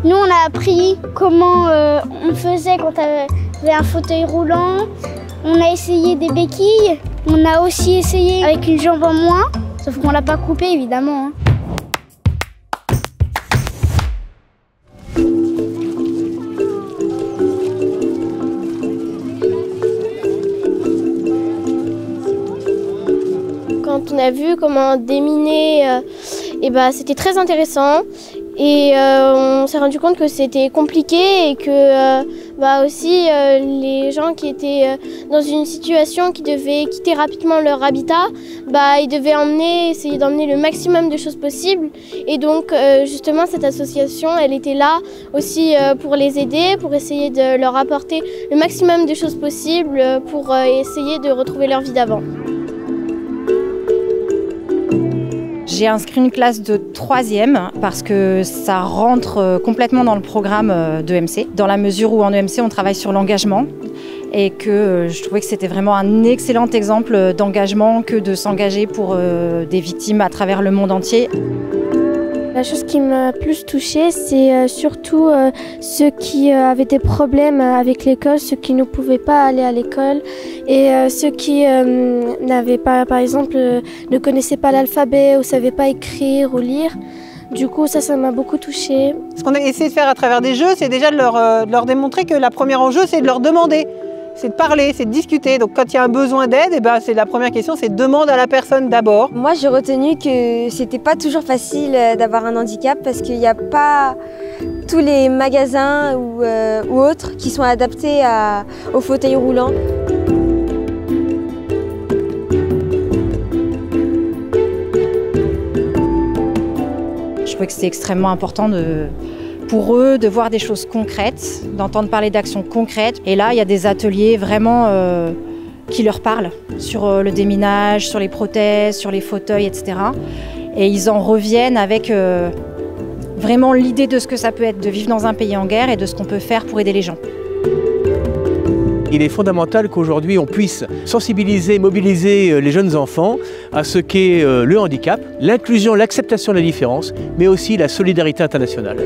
Nous, on a appris comment on faisait quand on avait un fauteuil roulant. On a essayé des béquilles. On a aussi essayé avec une jambe en moins, sauf qu'on ne l'a pas coupée, évidemment. Hein. Quand on a vu comment déminer, c'était très intéressant et on s'est rendu compte que c'était compliqué et que aussi les gens qui étaient dans une situation qui devaient quitter rapidement leur habitat, ils devaient essayer d'emmener le maximum de choses possibles. Et donc justement cette association, elle était là aussi pour les aider, pour essayer de leur apporter le maximum de choses possibles pour essayer de retrouver leur vie d'avant. J'ai inscrit une classe de 3e parce que ça rentre complètement dans le programme d'EMC, dans la mesure où en EMC on travaille sur l'engagement et que je trouvais que c'était vraiment un excellent exemple d'engagement que de s'engager pour des victimes à travers le monde entier. La chose qui m'a plus touchée, c'est surtout ceux qui avaient des problèmes avec l'école, ceux qui ne pouvaient pas aller à l'école et ceux qui n'avaient pas, par exemple, ne connaissaient pas l'alphabet ou ne savaient pas écrire ou lire. Du coup, ça m'a beaucoup touchée. Ce qu'on a essayé de faire à travers des jeux, c'est déjà de leur démontrer que la première enjeu, c'est de leur demander. C'est de parler, c'est de discuter. Donc quand il y a un besoin d'aide, c'est la première question, c'est demande à la personne d'abord. Moi, j'ai retenu que c'était pas toujours facile d'avoir un handicap parce qu'il n'y a pas tous les magasins ou autres qui sont adaptés aux fauteuils roulants. Je trouvais que c'était extrêmement important pour eux de voir des choses concrètes, d'entendre parler d'actions concrètes. Et là, il y a des ateliers vraiment qui leur parlent sur le déminage, sur les prothèses, sur les fauteuils, etc. Et ils en reviennent avec vraiment l'idée de ce que ça peut être de vivre dans un pays en guerre et de ce qu'on peut faire pour aider les gens. Il est fondamental qu'aujourd'hui on puisse sensibiliser, mobiliser les jeunes enfants à ce qu'est le handicap, l'inclusion, l'acceptation de la différence, mais aussi la solidarité internationale.